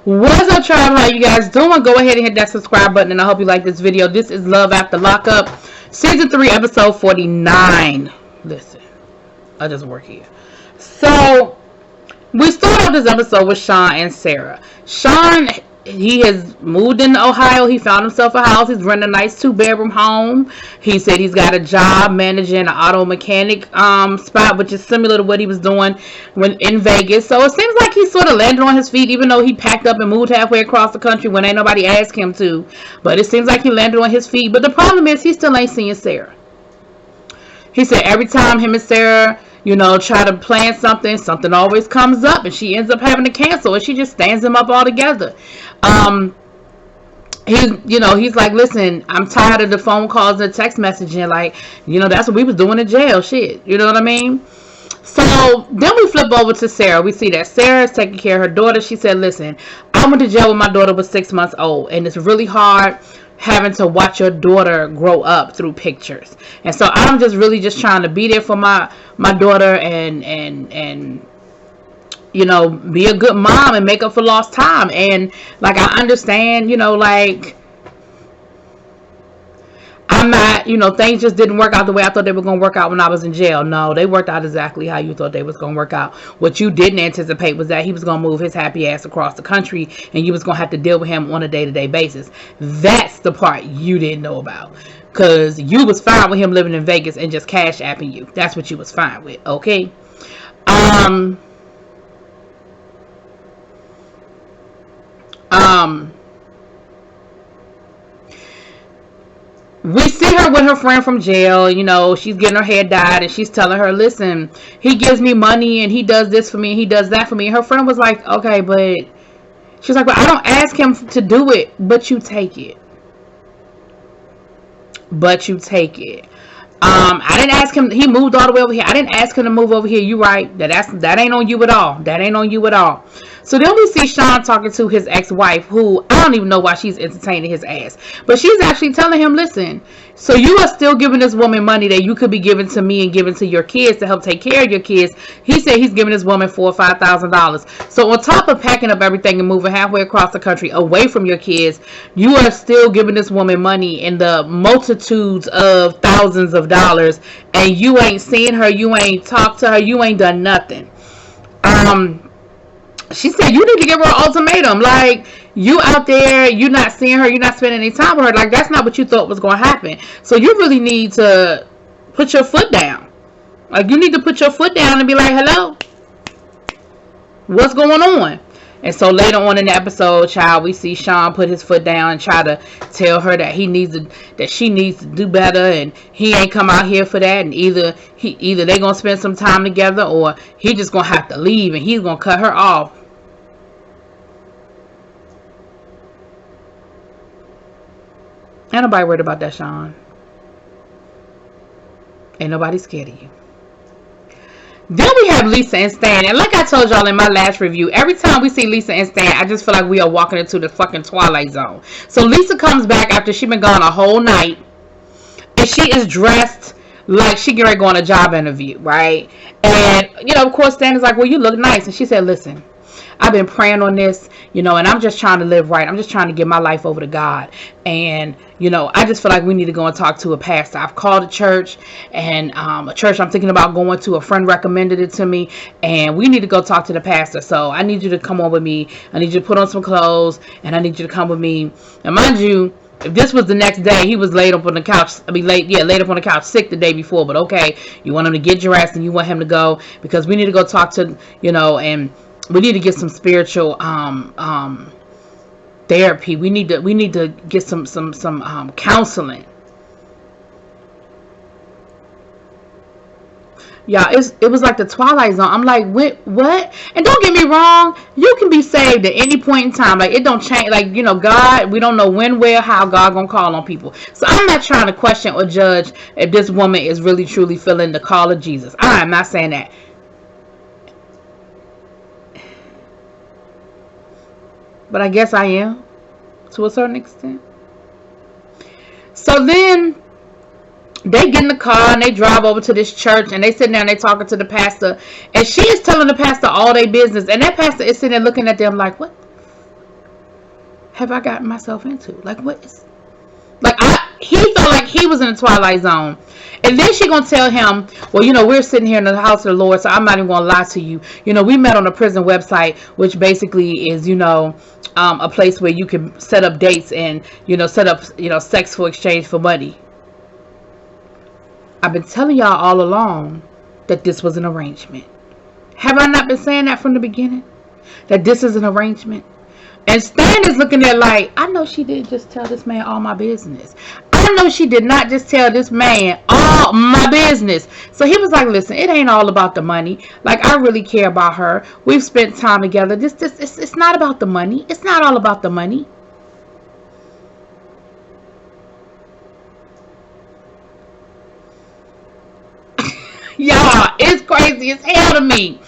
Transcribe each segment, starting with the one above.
What's up, tribe? How you guys doing? Go ahead and hit that subscribe button, and I hope you like this video. This is Love After Lockup, Season 3, Episode 49. Listen, I just work here. So, we start off this episode with Sean and Sarah. Sean, he has moved into Ohio. He found himself a house. He's renting a nice 2-bedroom home. He said he's got a job managing an auto mechanic spot, which is similar to what he was doing when in Vegas. So it seems like he sort of landed on his feet, even though he packed up and moved halfway across the country when ain't nobody asked him to. But it seems like he landed on his feet. But the problem is he still ain't seeing Sarah. He said every time him and Sarah, try to plan something, something always comes up, and she ends up having to cancel, and she just stands him up altogether. He's like, listen, I'm tired of the phone calls and text messaging. Like, that's what we was doing in jail. Shit. You know what I mean? So then we flip over to Sarah. We see that Sarah is taking care of her daughter. She said, listen, I went to jail when my daughter was 6 months old, and it's really hard having to watch your daughter grow up through pictures. And so I'm just really just trying to be there for my daughter and be a good mom and make up for lost time. And like, I understand, I'm not, things just didn't work out the way I thought they were going to work out when I was in jail. No, they worked out exactly how you thought they was going to work out. What you didn't anticipate was that he was going to move his happy ass across the country and you was going to have to deal with him on a day-to-day basis. That's the part you didn't know about. Because you was fine with him living in Vegas and just cash apping you. That's what you was fine with, okay? We see her with her friend from jail. She's getting her hair dyed and she's telling her, listen, he gives me money and he does this for me and he does that for me. And her friend was like, okay, but she's like, but I don't ask him to do it, but you take it. I didn't ask him. He moved all the way over here. I didn't ask him to move over here. You right. That ain't on you at all. So then we see Sean talking to his ex-wife, who I don't even know why she's entertaining his ass. But she's actually telling him, listen, so you are still giving this woman money that you could be giving to me and giving to your kids to help take care of your kids. He said he's giving this woman $4,000 or $5,000. So on top of packing up everything and moving halfway across the country away from your kids, you are still giving this woman money in the multitudes of thousands of dollars, and you ain't seen her, you ain't talked to her, you ain't done nothing. She said you need to give her an ultimatum. Like, you out there, you not seeing her, you're not spending any time with her. Like, that's not what you thought was going to happen. So you really need to put your foot down. Like, you need to put your foot down and be like, hello, what's going on? And so later on in the episode, child, we see Sean put his foot down and try to tell her that she needs to do better, and he ain't come out here for that. And either they gonna spend some time together, or he just gonna have to leave and he's gonna cut her off. Ain't nobody worried about that, Sean. Ain't nobody scared of you. Then we have Lisa and Stan. And like I told y'all in my last review, every time we see Lisa and Stan, I just feel like we are walking into the fucking Twilight Zone. So Lisa comes back after she been gone a whole night. And she is dressed like she getting ready to go on a job interview, right? And, of course, Stan is like, well, you look nice. And she said, listen, I've been praying on this, and I'm just trying to live right. I'm just trying to give my life over to God. And, I just feel like we need to go and talk to a pastor. I've called a church, and a church I'm thinking about going to. A friend recommended it to me, and we need to go talk to the pastor. So I need you to come on with me. I need you to put on some clothes, and I need you to come with me. And mind you, if this was the next day, he was laid up on the couch. Laid up on the couch sick the day before. But okay, you want him to get dressed, and you want him to go because we need to go talk to, and we need to get some spiritual therapy. We need to get some counseling. Yeah, it was like the Twilight Zone. I'm like, what? And don't get me wrong, you can be saved at any point in time. Like, it don't change. Like, God, we don't know when, where, how God gonna call on people. So I'm not trying to question or judge if this woman is really truly feeling the call of Jesus. I'm not saying that. But I guess I am, to a certain extent. So then they get in the car and they drive over to this church, and they sit down and they talking to the pastor, and she is telling the pastor all their business, and that pastor is sitting there looking at them like, what have I gotten myself into? Like, what is... Like, he felt like he was in the Twilight Zone. And then she gonna tell him, well, you know, we're sitting here in the house of the Lord, so I'm not even gonna lie to you. You know, we met on a prison website, which basically is, you know, a place where you can set up dates and, you know, set up, you know, sex for exchange for money. I've been telling y'all all along that this was an arrangement. Have I not been saying that from the beginning? That this is an arrangement? And Stan is looking at like, I know she didn't just tell this man all my business. I know she did not just tell this man all my business. So he was like, listen, it ain't all about the money. Like, I really care about her. We've spent time together. It's not about the money. It's not all about the money. Y'all, it's crazy as hell to me.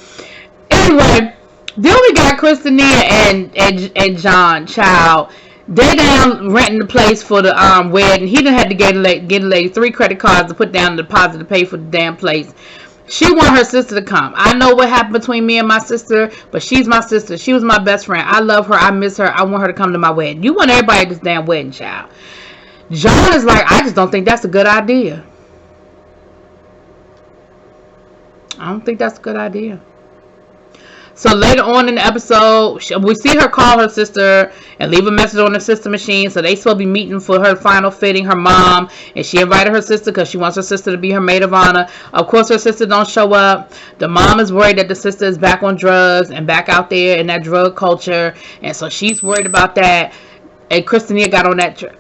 Anyway, then we got Christina and John Child. They down renting the place for the wedding. He done had to get a lady 3 credit cards to put down the deposit to pay for the damn place. She want her sister to come. I know what happened between me and my sister, but she's my sister. She was my best friend. I love her. I miss her. I want her to come to my wedding. You want everybody at this damn wedding, child. John is like, I just don't think that's a good idea. I don't think that's a good idea. So later on in the episode, we see her call her sister and leave a message on the sister machine. So they supposed to be meeting for her final fitting, her mom. And she invited her sister because she wants her sister to be her maid of honor. Of course, her sister don't show up. The mom is worried that the sister is back on drugs and back out there in that drug culture. And so she's worried about that. And Christina got on that trip.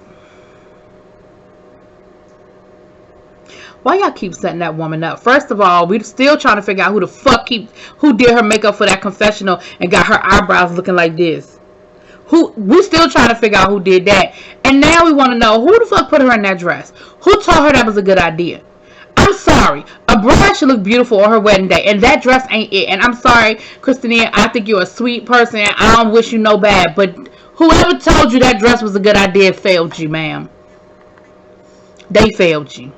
Why y'all keep setting that woman up? First of all, we still trying to figure out who the fuck who did her makeup for that confessional and got her eyebrows looking like this. We still trying to figure out who did that. And now we want to know who the fuck put her in that dress. Who told her that was a good idea? I'm sorry. A bride should look beautiful on her wedding day, and that dress ain't it. And I'm sorry, Christina. I think you're a sweet person. I don't wish you no bad, but whoever told you that dress was a good idea failed you, ma'am. They failed you.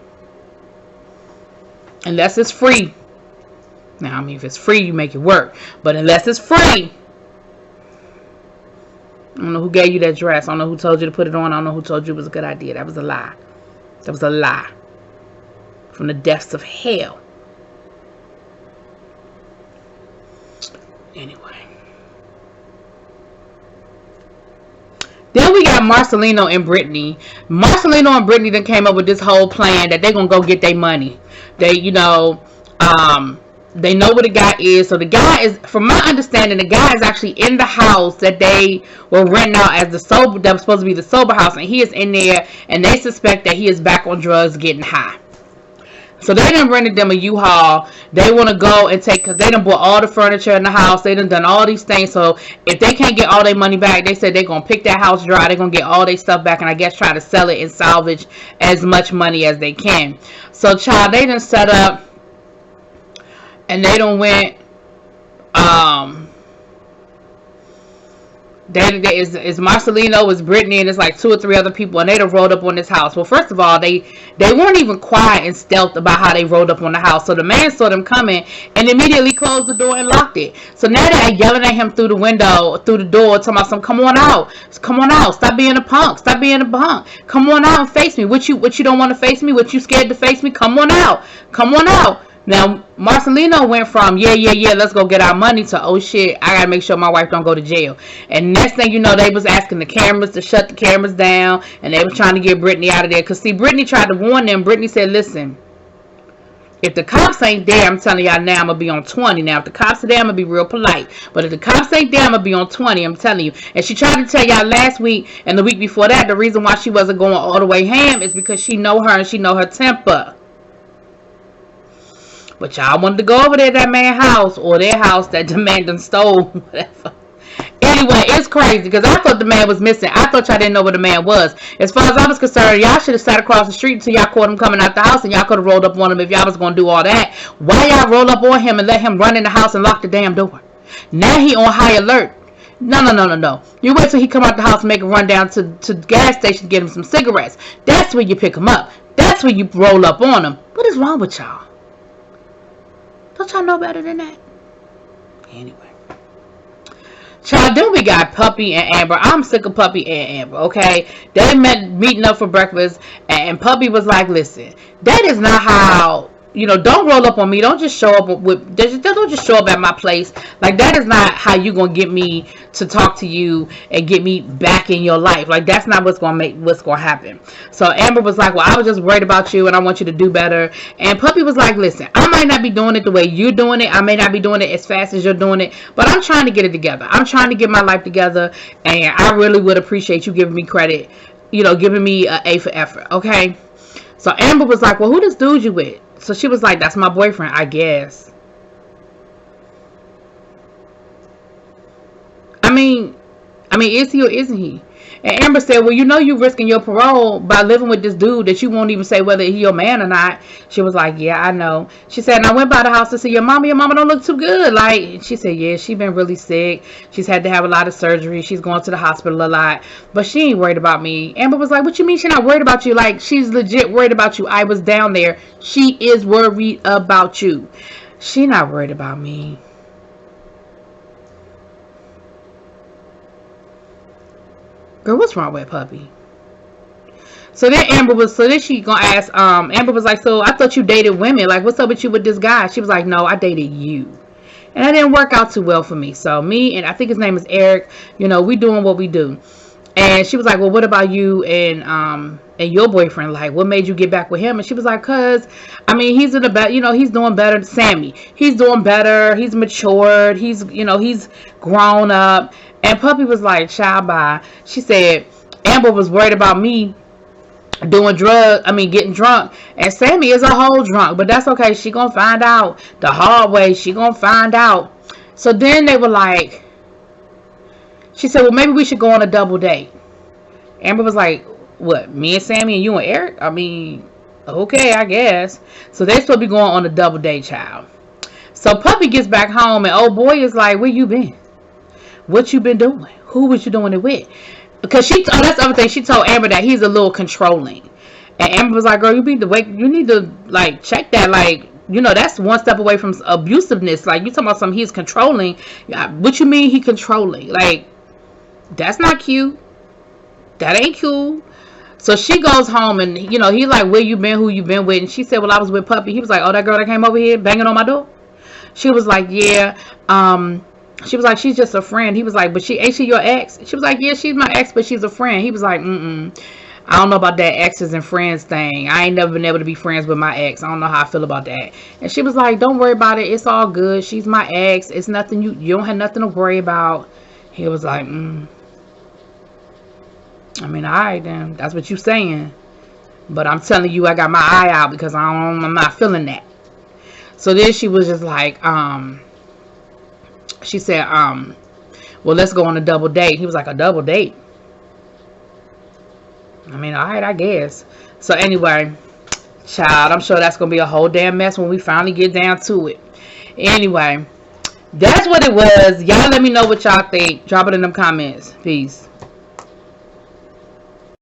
Unless it's free. Now, I mean, if it's free, you make it work. But unless it's free, I don't know who gave you that dress. I don't know who told you to put it on. I don't know who told you it was a good idea. That was a lie. That was a lie. From the depths of hell. Anyway. Then we got Marcelino and Brittany. Marcelino and Brittany then came up with this whole plan that they're going to go get their money. They, you know, they know where the guy is. So the guy is, from my understanding, the guy is actually in the house that they were renting out as that was supposed to be the sober house. And he is in there, and they suspect that he is back on drugs getting high. So they done rented them a U-Haul. They want to go and take, because they done bought all the furniture in the house. They done all these things. So if they can't get all their money back, they said they're going to pick that house dry. They're going to get all their stuff back and I guess try to sell it and salvage as much money as they can. So, child, they done set up and they done went, is Marcelino, is Brittany, and it's like 2 or 3 other people, and they done rolled up on this house. Well, first of all, they weren't even quiet and stealth about how they rolled up on the house. So the man saw them coming and immediately closed the door and locked it. So now they're yelling at him through the window, through the door, talking about some, come on out, stop being a punk, come on out and face me. What you don't want to face me? What you scared to face me? Come on out. Now, Marcelino went from, yeah, let's go get our money, to, oh shit, I gotta make sure my wife don't go to jail. And next thing you know, they was asking the cameras to shut the cameras down, and they was trying to get Brittany out of there. Because, see, Brittany tried to warn them. Brittany said, listen, if the cops ain't there, I'm telling y'all now, I'm going to be on 20. Now, if the cops are there, I'm going to be real polite. But if the cops ain't there, I'm going to be on 20, I'm telling you. And she tried to tell y'all last week and the week before that, the reason why she wasn't going all the way ham is because she know her and she know her temper. But y'all wanted to go over there at that man's house, or their house that the man done stole, whatever. Anyway, it's crazy because I thought the man was missing. I thought y'all didn't know where the man was. As far as I was concerned, y'all should have sat across the street until y'all caught him coming out the house, and y'all could have rolled up on him if y'all was going to do all that. Why y'all roll up on him and let him run in the house and lock the damn door? Now he on high alert. No. You wait till he come out the house and make a run down to the gas station to get him some cigarettes. That's where you pick him up. That's where you roll up on him. What is wrong with y'all? Don't y'all know better than that? Anyway. Child, then we got Puppy and Amber. I'm sick of Puppy and Amber, okay? They met meeting up for breakfast, and Puppy was like, listen, that is not how, don't roll up on me. Don't just show up don't just show up at my place. Like, that is not how you gonna get me to talk to you and get me back in your life. Like, that's not what's gonna happen. So Amber was like, well, I was just worried about you and I want you to do better. And Puppy was like, listen, I might not be doing it the way you're doing it. I may not be doing it as fast as you're doing it, but I'm trying to get it together. I'm trying to get my life together, and I really would appreciate you giving me credit, giving me an A for effort, okay? So Amber was like, well, who this dude you with? So she was like, that's my boyfriend, I guess. I mean, is he or isn't he? And Amber said, well, you risking your parole by living with this dude that you won't even say whether he your man or not. She was like, yeah, I know. She said, and I went by the house to see your mama. Your mama don't look too good. Like, she said, yeah, she been really sick. She's had to have a lot of surgery. She's going to the hospital a lot. But she ain't worried about me. Amber was like, what you mean she not worried about you? Like, she's legit worried about you. I was down there. She is worried about you. She not worried about me. Girl, what's wrong with Puppy? So then she gonna ask, Amber was like, so I thought you dated women. Like, what's up with you with this guy? She was like, no, I dated you. And that didn't work out too well for me. So me and I think his name is Eric, we doing what we do. And she was like, well, what about you and your boyfriend? Like, what made you get back with him? And she was like, cause, he's in the better, he's doing better. Sammy, he's doing better. He's matured. He's grown up. And Puppy was like, child, bye. She said, Amber was worried about me getting drunk. And Sammy is a whole drunk. But that's okay. She gonna find out the hard way. She gonna find out. So then they were like, she said, well, maybe we should go on a double date. Amber was like, what, me and Sammy and you and Eric? Okay, I guess. So they supposed to be going on a double date, child. So Puppy gets back home and old boy is like, where you been? What you been doing? Who was you doing it with? Because that's the other thing. She told Amber that he's a little controlling. And Amber was like, girl, you need to like check that. Like, that's one step away from abusiveness. Like, you talking about something he's controlling. What you mean he controlling? Like, that's not cute. That ain't cool. So she goes home and, he like, where you been? Who you been with? And she said, well, I was with Puppy. He was like, oh, that girl that came over here banging on my door? She was like, yeah. She was like, she's just a friend. He was like, but ain't she your ex? She was like, yeah, she's my ex, but she's a friend. He was like, I don't know about that exes and friends thing. I ain't never been able to be friends with my ex. I don't know how I feel about that. And she was like, don't worry about it. It's all good. She's my ex. It's nothing. You don't have nothing to worry about. He was like, all right then. That's what you saying. But I'm telling you, I got my eye out because I'm not feeling that. So then she was just like, she said, well, let's go on a double date. He was like, a double date? All right, I guess. So anyway, child, I'm sure that's going to be a whole damn mess when we finally get down to it. Anyway, that's what it was. Y'all let me know what y'all think. Drop it in them comments. Peace.